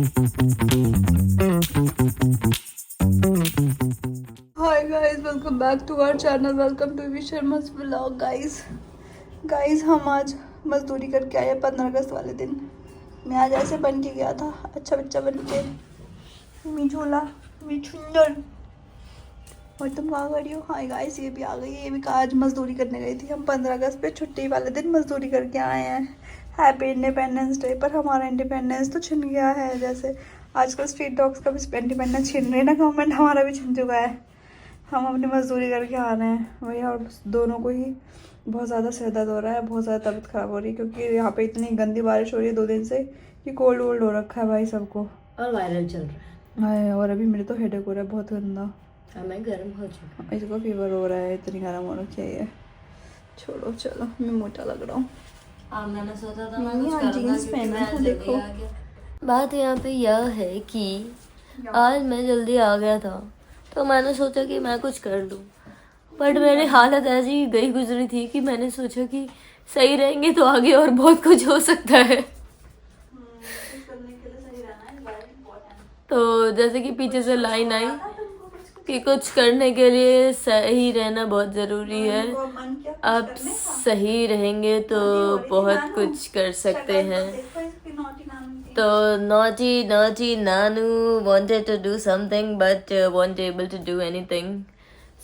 Hi guys, welcome back to our channel. Welcome to Vivi Sharma's vlog guys हम आज मजदूरी करके आए 15 अगस्त वाले दिन। मैं आज ऐसे बन के गया था, अच्छा बच्चा बन के, मिझूला मिछुंदर। और तुम कहाँ गई हो? हाय गाइस, ये भी आ गई। ये भी आज मजदूरी करने गई थी। हम 15 अगस्त पे छुट्टी वाले दिन मजदूरी करके आए हैं। Happy independence day. पर हमारा इंडिपेंडेंस तो छिन गया है। जैसे आजकल स्ट्रीट डॉग्स का भी इंडिपेंडेंस छिन रही है ना गवर्नमेंट, हमारा भी छिन चुका है। हम अपनी मजदूरी करके आ रहे हैं भैया, और दोनों को ही बहुत ज़्यादा सिर दर्द हो रहा है, बहुत ज़्यादा तबीयत ख़राब हो रही है, क्योंकि यहाँ पे इतनी गंदी बारिश हो रही है 2 दिन से कि कोल्ड वोल्ड हो रखा है भाई सबको, और वायरल चल रहा है। और अभी मेरे तो हेडेक हो रहा है बहुत गंदा। मैं गर्म हो चुका। इसको फीवर हो रहा है, इतनी गर्म हो रखी है ये। छोड़ो चलो, मैं मोटा लग रहा हूँ। मैंने सोचा था मैं कुछ करूँगा जीन्स पहना था, देखो। बात यहाँ पे यह है कि आज मैं जल्दी आ गया था तो मैंने सोचा कि मैं कुछ कर लूँ, बट मेरी हालत ऐसी गई गुजरी थी कि मैंने सोचा कि सही रहेंगे तो आगे और बहुत कुछ हो सकता है। तो जैसे कि पीछे से लाइन आई कि कुछ करने के लिए सही रहना बहुत ज़रूरी है। आप सही रहेंगे तो बहुत कुछ कर सकते हैं। तो naughty Nanu wanted to do something but wasn't able to do anything.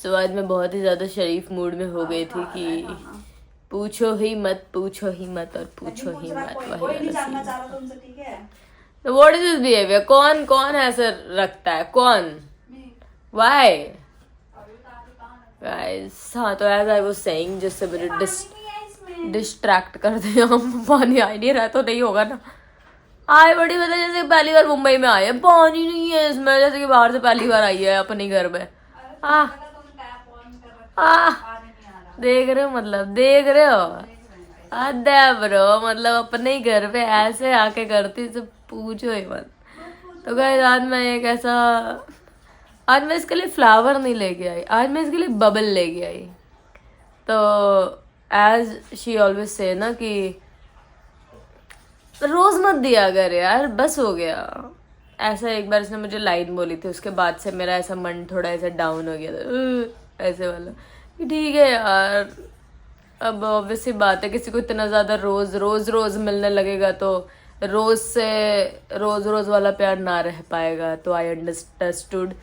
So आज मैं बहुत ही ज़्यादा शरीफ मूड में हो गई थी कि पूछो ही मत और पूछो ही मत। वही तो व्हाट इज दिस बिहेवियर? कौन ऐसा रखता है? कौन? Why? Guys, हाँ तो as I was saying, जिससे मेरे डिस्ट्रैक्ट कर दिया हम। पानी आ नहीं रहा तो नहीं होगा ना। आए बड़ी मतलब जैसे पहली बार मुंबई में आए, पानी नहीं है इसमें, जैसे कि बाहर से पहली बार आई है अपने घर में। देख रहे हो? अदे ब्रो, मतलब अपने ही घर पे ऐसे आके करती तो पूछो ही मत। तो गाइस आज मैं इसके लिए फ्लावर नहीं लेके आई, आज मैं इसके लिए बबल लेके आई। तो एज शी ऑलवेज से ना कि रोज मत दिया कर यार, बस हो गया। ऐसा एक बार इसने मुझे लाइन बोली थी, उसके बाद से मेरा ऐसा मन थोड़ा ऐसा डाउन हो गया था, ऐसे वाला कि ठीक है यार। अब ऑब्वियसली बात है, किसी को इतना ज़्यादा रोज मिलने लगेगा तो रोज वाला प्यार ना रह पाएगा। तो आई अंडरस्टूड।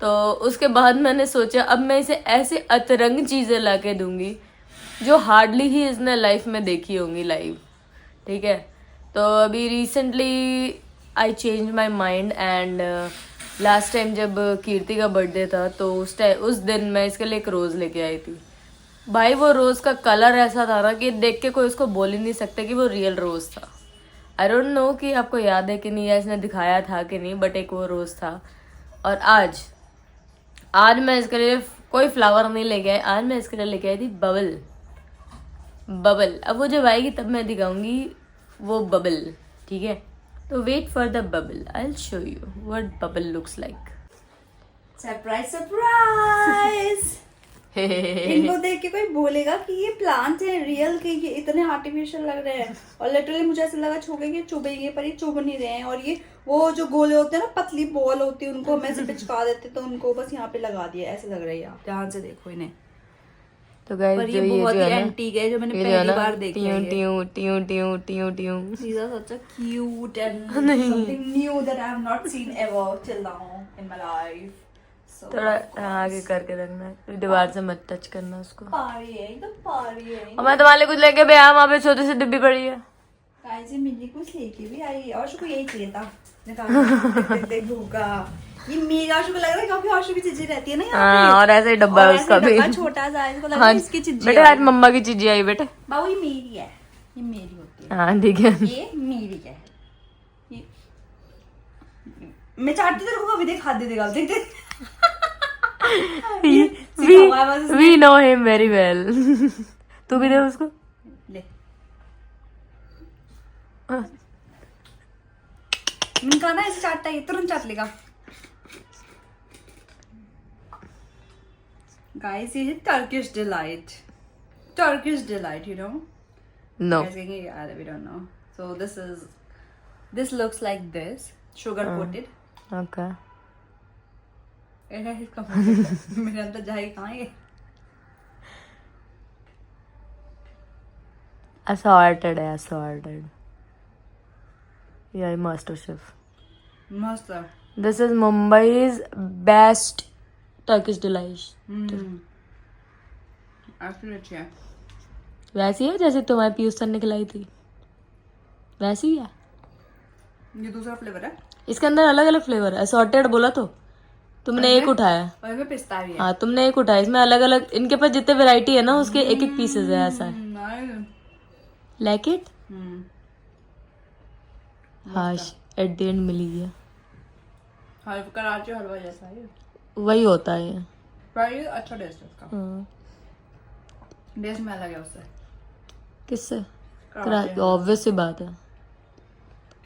तो उसके बाद मैंने सोचा अब मैं इसे ऐसे अतरंग चीज़ें ला के दूंगी जो हार्डली ही इसने लाइफ में देखी होंगी लाइव। ठीक है, तो अभी recently I change my mind and last time जब कीर्ति का बर्थडे था तो उस दिन मैं इसके लिए एक रोज़ लेके आई थी। भाई वो रोज़ का कलर ऐसा था ना कि देख के कोई उसको बोल ही नहीं सकता कि वो रियल रोज़ था। आई डोंट नो कि आपको याद है कि नहीं, या इसने दिखाया था कि नहीं, बट एक वो रोज़ था। और आज मैं इसके लिए कोई फ्लावर नहीं लेके आई, आज मैं इसके लिए लेके आई थी बबल। अब वो जब आएगी तब मैं दिखाऊंगी वो बबल। ठीक है, तो wait for the bubble, I will show you what bubble looks like. Surprise इनको देख के कोई बोलेगा कि ये प्लांट है रियल के, ये इतने आर्टिफिशियल लग रहे हैं। और लिटरली मुझे ऐसा लगा चुभेंगे पर ये चुभ नहीं रहे हैं। और ये वो जो गोले होते हैं ना, पतली बॉल होती है, उनको हम ऐसे पिचका देते तो उनको बस यहाँ पे लगा दिया, ऐसे लग रहा है। आप ध्यान से देखो इन्हें। तो गाइस ये बहुत ही एंटीक है, जो मैंने पहली बार देखा है। These are such a cute and something new that I have not seen ever till now in my life. थोड़ा आगे करके रखना है, दीवार से मत टच करना उसको। पारी है, एकदम पारी है। और मैं तुम्हारे कुछ लेके भी आया, वहाँ पे छोटी सी डिब्बी पड़ी है। गाइस ये मिली कुछ लेके भी आई, और उसको यही चाहिए था। देखूंगा ये मेरा आशु को लग रहा है, काफी आशु की चीजें रहती है ना यहाँ पे। और ऐसे ही डब्बा है उसका भी, छोटा सा है, इसको लग रहा है इसकी चीजें। बेटे आज मम्मा की चीजें आई बेटे। बाबू ये मेरी है, ये मेरी होती है। हाँ ठीक है, ये मेरी है। मैं चाटती तो रुको, अभी देख हाथ दे देगा, देख we know him very well. तू भी दे उसको, ले। इनका ना ऐसे चाटता है, तुरंत चाट लेगा। Guys, ये है Turkish delight, you know? No. Guys, we don't know. So this looks like this. Sugar coated. Okay है इसका मेरे अंदर जाएगी कहाँ ये? असॉर्टेड है, असॉर्टेड। यही मास्टर शेफ। मस्त है। This is Mumbai's best Turkish delight. Actually अच्छी है। वैसी है जैसे तुम्हारे पीयूष सर ने खिलाई थी, वैसी ही है। ये दूसरा फ्लेवर है इसके अंदर अलग अलग फ्लेवर है। असॉर्टेड बोला तो तुमने एक उठाया। और इसमें पिस्ता भी है। हाँ तुमने एक उठाया, इसमें अलग अलग इनके पास जितने वैरायटी है ना उसके एक एक पीसेस है। ऐसा है। Like it. हाश एट द एंड मिली है। कराची हलवा जैसा है। वही होता है ये। पर ये अच्छा टेस्ट है इसका। हाँ। टेस्ट में अलग है उससे। किससे? कराची ऑब्वियस सी बात है।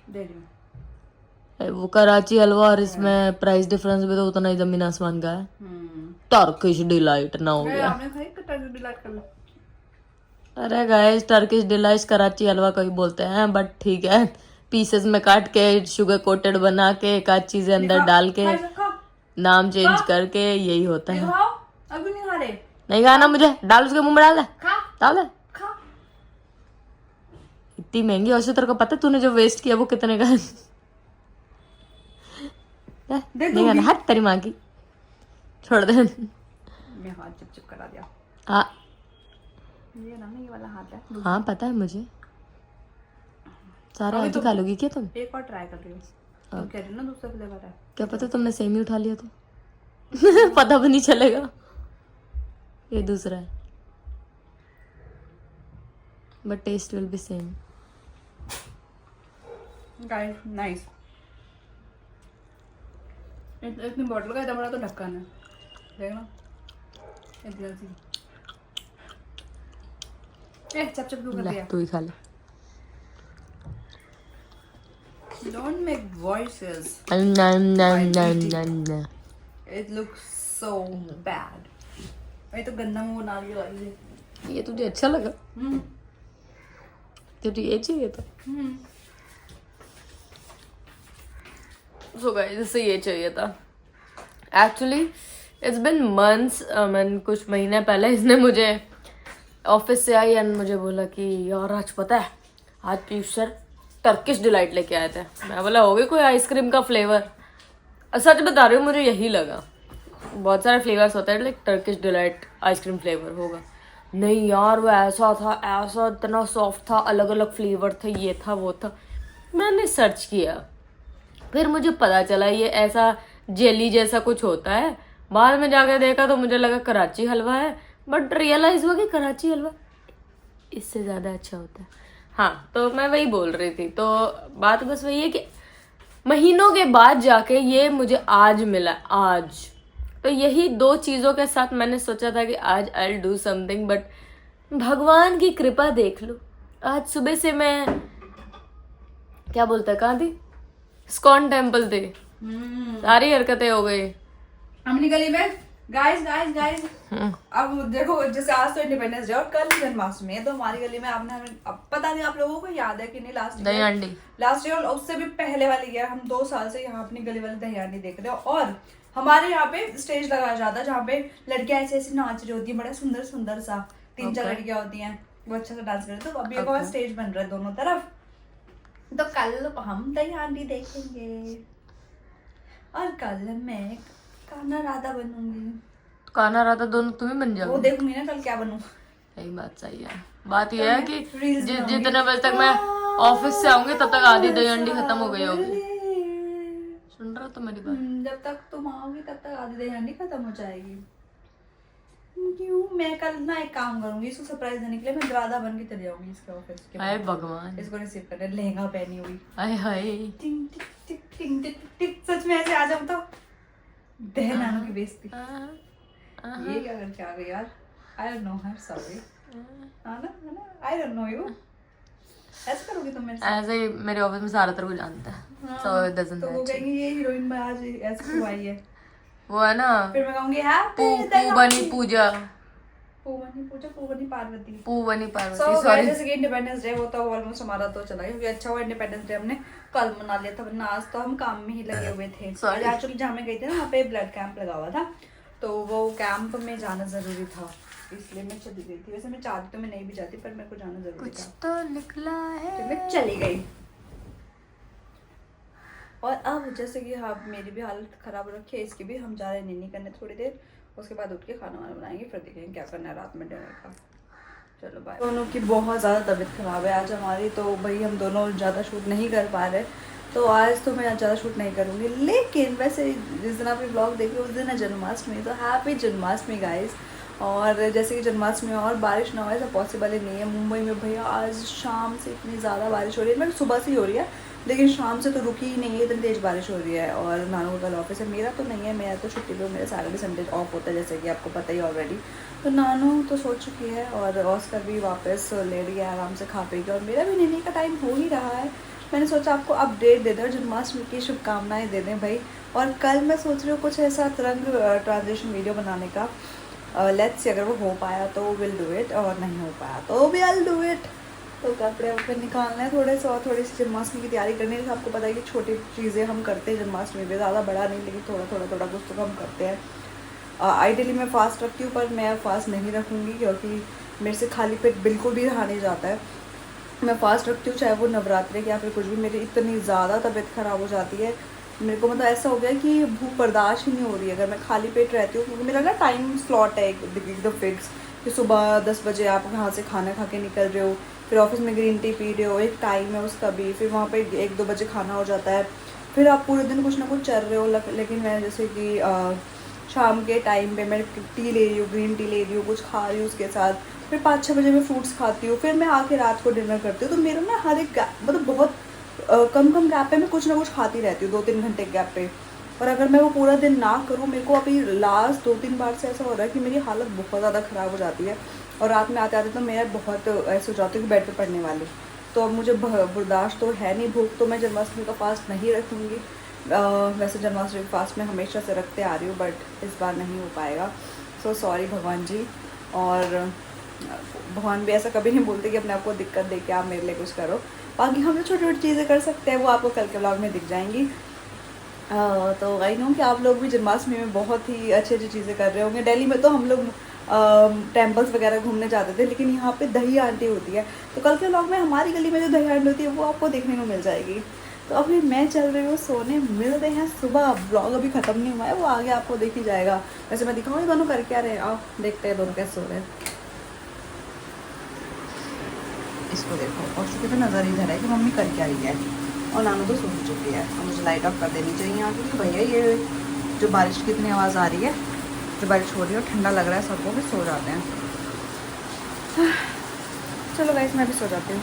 दे रही हूँ। वो कराची हलवा और इसमें प्राइस डिफरेंस भी तो उतना ही जमीन आसमान का है। टर्किश डिलाइट ना हो गया। आपने खाई टर्किश डिलाइट कर लो। अरे गाइस टर्किश डिलाइट कराची हलवा कभी बोलते हैं, बट ठीक है। पीसेस में काट के शुगर कोटेड बना के एक आध चीजें अंदर डाल के नाम चेंज करके यही होता है। अभी नहीं खा रहे। नहीं खाना मुझे, डाल उसके मुंह में डाल दे, डाल दे। इतनी महंगी और तेरे को पता है तूने जो वेस्ट किया वो कितने का है? नहीं खाना, हट तेरी माँ की, छोड़ दे। मैं हाथ चिप करा दिया। हाँ ये ना ये वाला हाथ है। हाँ पता है मुझे। सारा आज ही खा लोगी क्या तुम? एक और ट्राई कर रही हूँ। तुम कह रही हो ना दूसरा फ्लेवर है। क्या पता तुमने सेम ही उठा लिया तो पता भी नहीं चलेगा। ये दूसरा है but taste will be same. Guys nice. इतनी बॉटल का इतना बड़ा तो ढक्कन है, देखना इतना सी। चप चप क्यों कर दिया? तू ही खा ले। Don't make voices. It looks so bad. ये तो गंदा मुंह नारियल वाली है। ये तुझे अच्छा लगा? तुझे ये चाहिए था? सो गाइस इससे ये चाहिए था। Actually it's been months. मैंने कुछ महीने पहले इसने मुझे ऑफिस से आई एंड मुझे बोला कि यार आज पता है आज पीयूष सर टर्किश डिलाइट लेके आए थे। मैं बोला होगी कोई आइसक्रीम का फ्लेवर। सच बता रही हूँ मुझे यही लगा। बहुत सारे फ्लेवर्स होते हैं like Turkish delight ice cream flavour होगा। नहीं यार वो ऐसा था, ऐसा इतना सॉफ्ट था, अलग अलग फ्लेवर थे, ये था वो था। मैंने सर्च किया फिर मुझे पता चला ये ऐसा जेली जैसा कुछ होता है। बाद में जाकर देखा तो मुझे लगा कराची हलवा है, बट रियलाइज हुआ कि कराची हलवा इससे ज़्यादा अच्छा होता है। हाँ तो मैं वही बोल रही थी। तो बात बस वही है कि महीनों के बाद जाके ये मुझे आज मिला। आज तो यही दो चीज़ों के साथ मैंने सोचा था कि आज I will do something, but भगवान की कृपा देख लो। आज सुबह से मैं क्या बोलता कहाँ थी, स्कॉन टेम्पल थे। सारी हरकतें हो गई अपनी गली में। गाइस गाइस गाइस अब देखो जैसे आज तो इंडिपेंडेंस डे और कल जन्माष्टमी है, तो हमारी गली में आपने अब पता नहीं आप लोगों को याद है कि नहीं, लास्ट ईयर और उससे भी पहले वाली ईयर हम 2 साल से यहाँ अपनी गली वाली दही हांडी देख रहे हो। और हमारे यहाँ पे स्टेज लगाया जाता है जहाँ पे लड़कियां ऐसे ऐसे नाच रही होती है, बड़ा सुंदर सुंदर सा 3-4 लड़कियां होती हैं, वो अच्छा सा डांस करते। तो अभी एक स्टेज बन रहा है दोनों तरफ, तो कल हम दही हांडी देखेंगे और कल मैं कान्हा राधा बनूंगी। कान्हा राधा दोनों तुम्हें बन जाओ। वो देखूंगी ना कल क्या बनूं। यही बात सही है। बात ये है कि जितने बजे तक मैं ऑफिस से आऊंगी तब तक आधी दही हांडी खत्म हो गई होगी। सुन रहा हो तो मेरी बात? जब तक तुम आओगी तब तक आधी दही हांडी खत्म हो जाएगी। क्यों? मैं कल ना एक काम करूंगी, इसको सरप्राइज देने के लिए मैं राधा बन के चली जाऊंगी इसके ऑफिस के। हाय भगवान, इसको रिसीव करने लहंगा पहनी हुई। हाय हाय टिंग टिक टिक टिंग टिक टिक। सच में ऐसे आ जाऊं तो दह नानों की बेइज्जती। ये क्या करके आ गई यार? I don't know her, sorry. है ना आई डोंट नो यू। ऐसे करोगी तुम मेरे साथ? ऐसे ही मेरे ऑफिस में सारा तरह को जानता है। सो इट डजंट तो वो कहेंगे ये हीरोइन में आज ऐसे क्यों आई है। वो है ना फिर मैं कहूंगी हैप्पी पू बनी पूजा। पूवनी पार्वती। पूवनी So, पार्वती, guys, सॉरी। जैसे कि इंडिपेंडेंस डे वो तो ऑलमोस्ट हमारा तो चला गया, क्योंकि अच्छा हुआ इंडिपेंडेंस डे हमने कल मना लिया था, वरना आज तो हम काम में ही लगे हुए थे। Sorry. एक्चुअली जहाँ मैं गई थी ना, वहाँ पे ब्लड कैंप लगा हुआ था, तो वो कैंप में जाना जरूरी था, इसलिए मैं चली गई थी। वैसे मैं चाहती तो मैं नहीं भी जाती, पर मेरे को जाना जरूरी कुछ था, तो निकला है। तो मैं चली गई। और अब जैसे कि हाँ, मेरी भी हालत खराब रखी है, इसकी भी हम जा रहे हैं नीनी करने थोड़ी देर, उसके बाद उठ के खाना वाना बनाएंगे, फिर देखेंगे क्या करना है रात में डिनर का। चलो बाय। दोनों की बहुत ज़्यादा तबीयत ख़राब है आज हमारी, तो भाई हम दोनों ज़्यादा शूट नहीं कर पा रहे, तो आज तो मैं ज़्यादा शूट नहीं करूँगी। लेकिन वैसे जिस दिन आप ये ब्लॉग देख रहे हो उस दिन है जन्माष्टमी, तो हैप्पी जन्माष्टमी गाइस। और जैसे कि जन्माष्टमी और बारिश ना हो ऐसा पॉसिबल ही नहीं है मुंबई में भैया। आज शाम से इतनी ज़्यादा बारिश हो रही है, मतलब सुबह से ही हो रही है, लेकिन शाम से तो रुकी ही नहीं है, इतनी तेज़ बारिश हो रही है। और नानू का कल ऑफिस है, मेरा तो नहीं है, मेरा तो छुट्टी पे, मेरा सैटरडे संडे ऑफ होता है, जैसे कि आपको पता ही ऑलरेडी। तो नानू तो सो चुकी है और ऑस्कर भी वापस ले रही है, आराम से खा पीगी, और मेरा भी नीनी का टाइम हो ही रहा है। मैंने सोचा आपको अपडेट दे दें और जन्माष्टमी की शुभकामनाएं दे दें भाई। और कल मैं सोच रही हूँ कुछ ऐसा तरंग ट्रांजिशन वीडियो बनाने का। लेट्स सी, अगर वो हो पाया तो विल डू इट, और नहीं हो पाया तो भी आई डू इट। तो कपड़े वपड़े निकालना है थोड़े से, और थोड़ी सी जन्माष्टमी की तैयारी करनी है। आपको पता है कि छोटी चीज़ें हम करते हैं जन्माष्टमी पे, ज़्यादा बड़ा नहीं, लेकिन थोड़ा कुछ तो हम करते हैं। आइडियली मैं फ़ास्ट रखती हूँ, पर मैं फ़ास्ट नहीं रखूँगी, क्योंकि मेरे से खाली पेट बिल्कुल भी रहा नहीं जाता है। मैं फ़ास्ट रखती हूँ, चाहे वो नवरात्रि या फिर कुछ भी। मेरी इतनी ज़्यादा तबीयत ख़राब हो जाती है, मेरे को मतलब ऐसा हो गया कि भूख बर्दाश्त ही नहीं हो रही है अगर मैं खाली पेट रहती हूँ, क्योंकि मेरा ना टाइम स्लॉट है एकदम फिक्स, कि सुबह 10 बजे आप वहाँ से खाना खा के निकल रहे हो, फिर ऑफिस में ग्रीन टी पी रहे हो, एक टाइम है उसका भी, फिर वहाँ पे 1-2 बजे खाना हो जाता है, फिर आप पूरे दिन कुछ ना कुछ चल रहे हो। लेकिन मैं जैसे कि शाम के टाइम पे मैं टी ले रही हूँ, ग्रीन टी ले रही हूँ, कुछ खा रही हूँ उसके साथ, फिर 5-6 बजे मैं फ्रूट्स खाती हूँ, फिर मैं आके रात को डिनर करती हूँ। तो मेरा ना हर एक मतलब बहुत कम गैप पे मैं कुछ ना कुछ खाती रहती हूँ, 2-3 घंटे गैप पे। और अगर मैं वो पूरा दिन ना करूँ, मेरे को अभी लास्ट 2-3 बार से ऐसा हो रहा है कि मेरी हालत बहुत ज़्यादा ख़राब हो जाती है, और रात में आते आते तो मेरा बहुत ऐसे हो जाती है कि बेड पे पड़ने वाली। तो अब मुझे बर्दाश्त तो है नहीं भूख, तो मैं जन्माष्टमी का फास्ट नहीं रखूँगी। वैसे जन्माष्टमी का फास्ट मैं हमेशा से रखते आ रही हूँ, बट इस बार नहीं हो पाएगा। सो सॉरी भगवान जी। और भगवान भी ऐसा कभी नहीं बोलते कि अपने आप को दिक्कत दे के आप मेरे लिए कुछ करो। बाकी हम जो छोटी छोटी चीज़ें कर सकते हैं वो आपको कल के ब्लॉग में दिख जाएंगी। तो आई नो कि आप लोग भी जन्माष्टमी में बहुत ही अच्छी अच्छी चीज़ें कर रहे होंगे। दिल्ली में तो हम लोग टेम्पल्स वगैरह घूमने जाते थे, लेकिन यहाँ पे दही आंटी होती है, तो कल के ब्लॉग में हमारी गली में जो दही आंटी होती है वो आपको देखने को मिल जाएगी। तो अभी मैं चल रही हूँ सोने, मिलते हैं सुबह। ब्लॉग अभी ख़त्म नहीं हुआ है, वो आगे आपको देख ही जाएगा। वैसे मैं दिखाऊँगी दोनों कर क्या रहे, आओ देखते हैं दोनों कैसे सो रहे हैं। इसको देखो, और चुके तो नज़र इधर है कि मम्मी कर क्या रही है, और नानू तो सो चुकी है। और मुझे लाइट ऑफ कर देनी चाहिए यहाँ की, भैया ये जो बारिश की इतनी आवाज़ आ रही है, जो बारिश हो रही है और ठंडा लग रहा है सबको, भी सो जाते हैं। चलो गाइस, मैं भी सो जाती हूँ।